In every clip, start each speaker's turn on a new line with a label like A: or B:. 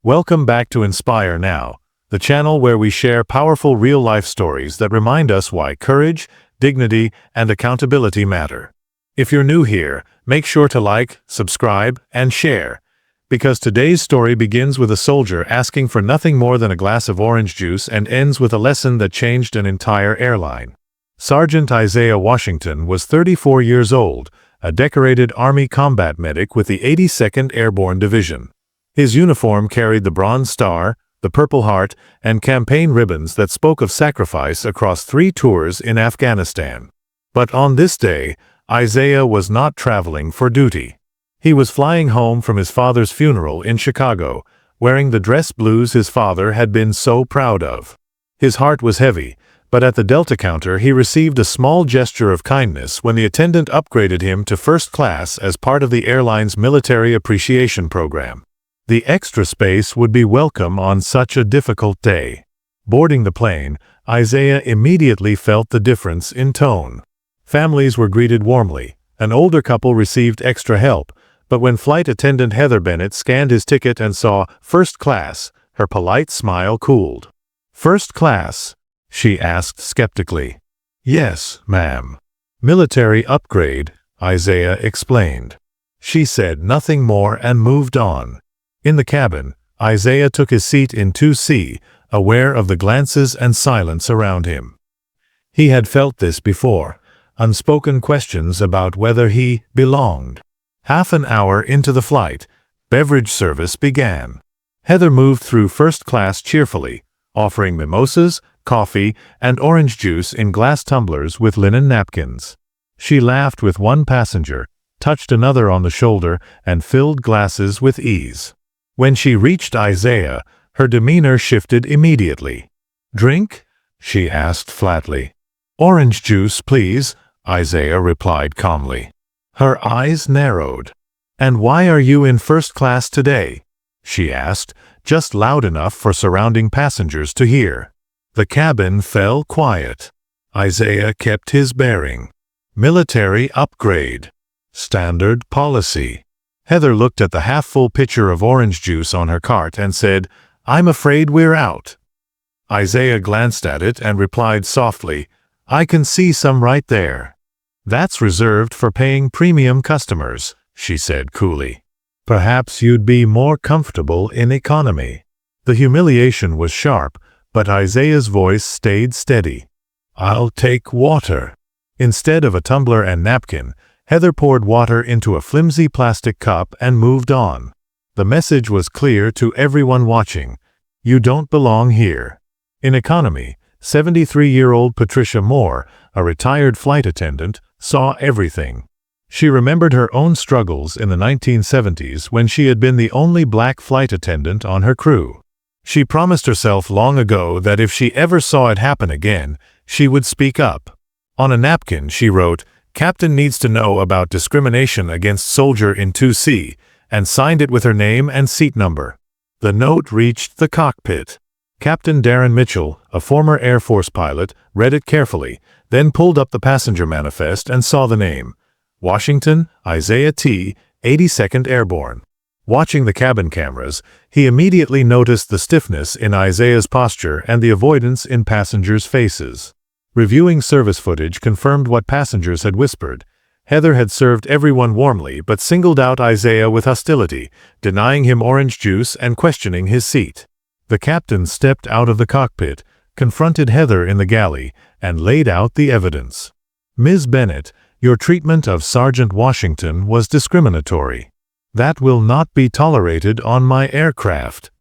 A: Welcome back to Inspire Now, the channel where we share powerful real-life stories that remind us why courage, dignity, and accountability matter. If you're new here, make sure to like, subscribe, and share, because today's story begins with a soldier asking for nothing more than a glass of orange juice and ends with a lesson that changed an entire airline. Sergeant Isaiah Washington was 34 years old, a decorated Army combat medic with the 82nd Airborne Division. His uniform carried the Bronze Star, the Purple Heart, and campaign ribbons that spoke of sacrifice across 3 tours in Afghanistan. But on this day, Isaiah was not traveling for duty. He was flying home from his father's funeral in Chicago, wearing the dress blues his father had been so proud of. His heart was heavy, but at the Delta counter he received a small gesture of kindness when the attendant upgraded him to first class as part of the airline's military appreciation program. The extra space would be welcome on such a difficult day. Boarding the plane, Isaiah immediately felt the difference in tone. Families were greeted warmly. An older couple received extra help, but when flight attendant Heather Bennett scanned his ticket and saw first class, her polite smile cooled. "First class?" she asked skeptically. "Yes, ma'am." "Military upgrade," Isaiah explained. She said nothing more and moved on. In the cabin, Isaiah took his seat in 2C, aware of the glances and silence around him. He had felt this before, unspoken questions about whether he belonged. Half an hour into the flight, beverage service began. Heather moved through first class cheerfully, offering mimosas, coffee, and orange juice in glass tumblers with linen napkins. She laughed with one passenger, touched another on the shoulder, and filled glasses with ease. When she reached Isaiah, her demeanor shifted immediately. "Drink?" she asked flatly. "Orange juice, please," Isaiah replied calmly. Her eyes narrowed. "And why are you in first class today?" she asked, just loud enough for surrounding passengers to hear. The cabin fell quiet. Isaiah kept his bearing. "Military upgrade. Standard policy." Heather looked at the half-full pitcher of orange juice on her cart and said, "I'm afraid we're out." Isaiah glanced at it and replied softly, "I can see some right there." "That's reserved for paying premium customers," she said coolly. "Perhaps you'd be more comfortable in economy." The humiliation was sharp, but Isaiah's voice stayed steady. "I'll take water." Instead of a tumbler and napkin, Heather poured water into a flimsy plastic cup and moved on. The message was clear to everyone watching: you don't belong here. In economy, 73-year-old Patricia Moore, a retired flight attendant, saw everything. She remembered her own struggles in the 1970s when she had been the only black flight attendant on her crew. She promised herself long ago that if she ever saw it happen again, she would speak up. On a napkin she wrote, "Captain needs to know about discrimination against soldier in 2C," and signed it with her name and seat number. The note reached the cockpit. Captain Darren Mitchell, a former Air Force pilot, read it carefully, then pulled up the passenger manifest and saw the name: Washington, Isaiah T., 82nd Airborne. Watching the cabin cameras, he immediately noticed the stiffness in Isaiah's posture and the avoidance in passengers' faces. Reviewing service footage confirmed what passengers had whispered. Heather had served everyone warmly but singled out Isaiah with hostility, denying him orange juice and questioning his seat. The captain stepped out of the cockpit, confronted Heather in the galley, and laid out the evidence. "Ms. Bennett, your treatment of Sergeant Washington was discriminatory. That will not be tolerated on my aircraft."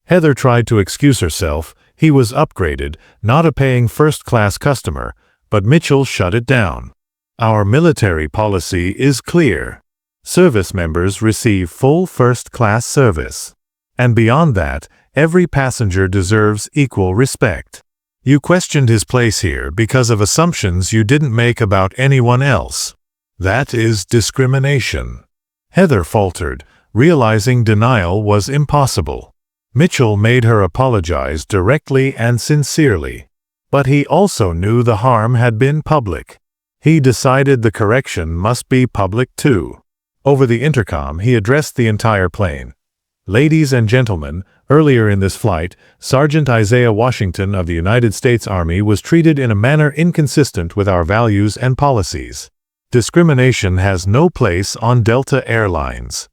A: Heather tried to excuse herself. He was upgraded, not a paying first-class customer, but Mitchell shut it down. "Our military policy is clear. Service members receive full first-class service. And beyond that, every passenger deserves equal respect. You questioned his place here because of assumptions you didn't make about anyone else. That is discrimination." Heather faltered, realizing denial was impossible. Mitchell made her apologize directly and sincerely. But he also knew the harm had been public. He decided the correction must be public too. Over the intercom he addressed the entire plane. Ladies and gentlemen, earlier in this flight, Sergeant Isaiah Washington of the United States Army was treated in a manner inconsistent with our values and policies. Discrimination has no place on Delta Airlines.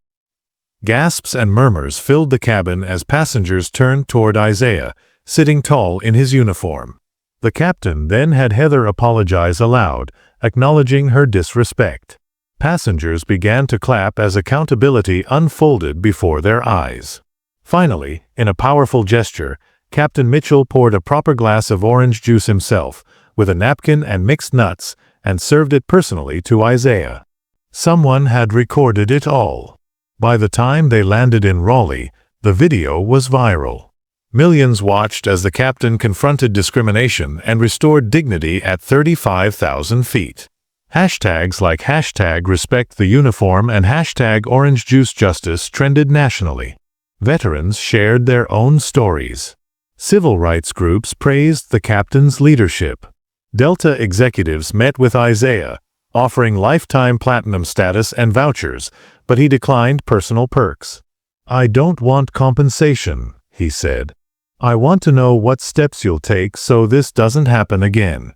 A: Gasps and murmurs filled the cabin as passengers turned toward Isaiah, sitting tall in his uniform. The captain then had Heather apologize aloud, acknowledging her disrespect. Passengers began to clap as accountability unfolded before their eyes. Finally, in a powerful gesture, Captain Mitchell poured a proper glass of orange juice himself, with a napkin and mixed nuts, and served it personally to Isaiah. Someone had recorded it all. By the time they landed in Raleigh, the video was viral. Millions watched as the captain confronted discrimination and restored dignity at 35,000 feet. Hashtags like #RespectTheUniform and #OrangeJuiceJustice trended nationally. Veterans shared their own stories. Civil rights groups praised the captain's leadership. Delta executives met with Isaiah, offering lifetime platinum status and vouchers, but he declined personal perks. "I don't want compensation," he said. "I want to know what steps you'll take so this doesn't happen again."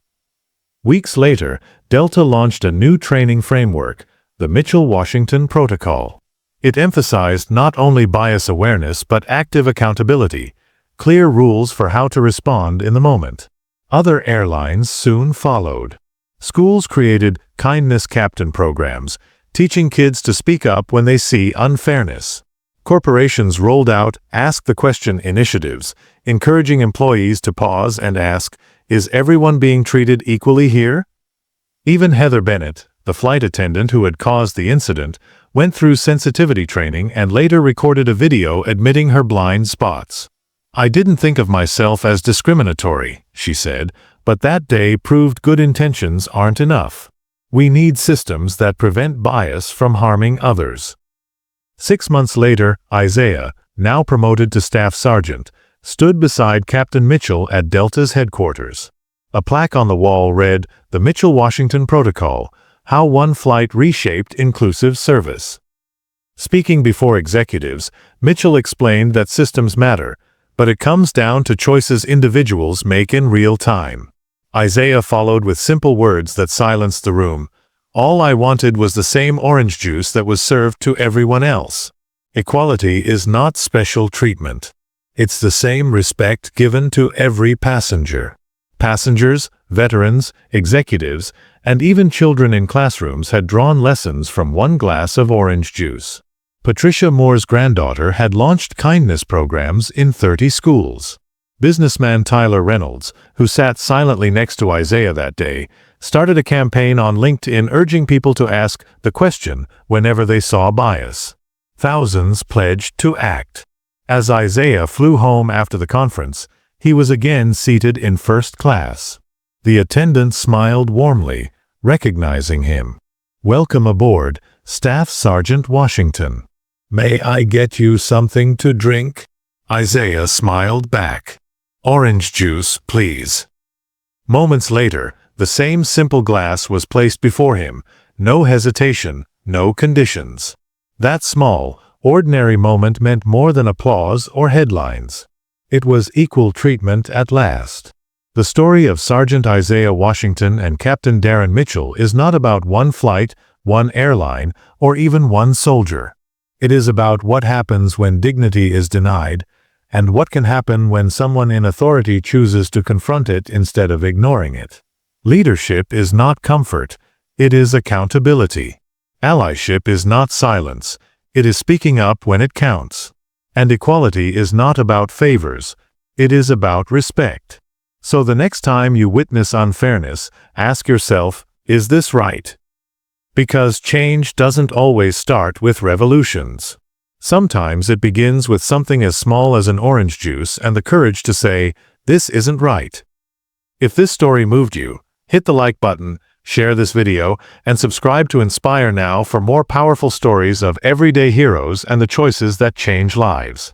A: Weeks later, Delta launched a new training framework, the Mitchell-Washington Protocol. It emphasized not only bias awareness but active accountability, clear rules for how to respond in the moment. Other airlines soon followed. Schools created kindness captain programs, teaching kids to speak up when they see unfairness. Corporations rolled out Ask the Question initiatives, encouraging employees to pause and ask, "Is everyone being treated equally here?" Even Heather Bennett, the flight attendant who had caused the incident, went through sensitivity training and later recorded a video admitting her blind spots. "I didn't think of myself as discriminatory," she said, "but that day proved good intentions aren't enough. We need systems that prevent bias from harming others." 6 months later, Isaiah, now promoted to staff sergeant, stood beside Captain Mitchell at Delta's headquarters. A plaque on the wall read, "The Mitchell-Washington Protocol: How One Flight Reshaped Inclusive Service." Speaking before executives, Mitchell explained that systems matter, but it comes down to choices individuals make in real time. Isaiah followed with simple words that silenced the room. "All I wanted was the same orange juice that was served to everyone else." Equality is not special treatment. It's the same respect given to every passenger. Passengers, veterans, executives, and even children in classrooms had drawn lessons from one glass of orange juice. Patricia Moore's granddaughter had launched kindness programs in 30 schools. Businessman Tyler Reynolds, who sat silently next to Isaiah that day, started a campaign on LinkedIn urging people to ask the question whenever they saw bias. Thousands pledged to act. As Isaiah flew home after the conference, he was again seated in first class. The attendant smiled warmly, recognizing him. "Welcome aboard, Staff Sergeant Washington. May I get you something to drink?" Isaiah smiled back. "Orange juice, please." Moments later, the same simple glass was placed before him, no hesitation, no conditions. That small, ordinary moment meant more than applause or headlines. It was equal treatment at last. The story of Sergeant Isaiah Washington and Captain Darren Mitchell is not about one flight, one airline, or even one soldier. It is about what happens when dignity is denied, and what can happen when someone in authority chooses to confront it instead of ignoring it. Leadership is not comfort, it is accountability. Allyship is not silence, it is speaking up when it counts. And equality is not about favors, it is about respect. So the next time you witness unfairness, ask yourself, is this right? Because change doesn't always start with revolutions. Sometimes it begins with something as small as an orange juice and the courage to say, this isn't right. If this story moved you, hit the like button, share this video, and subscribe to Inspire Now for more powerful stories of everyday heroes and the choices that change lives.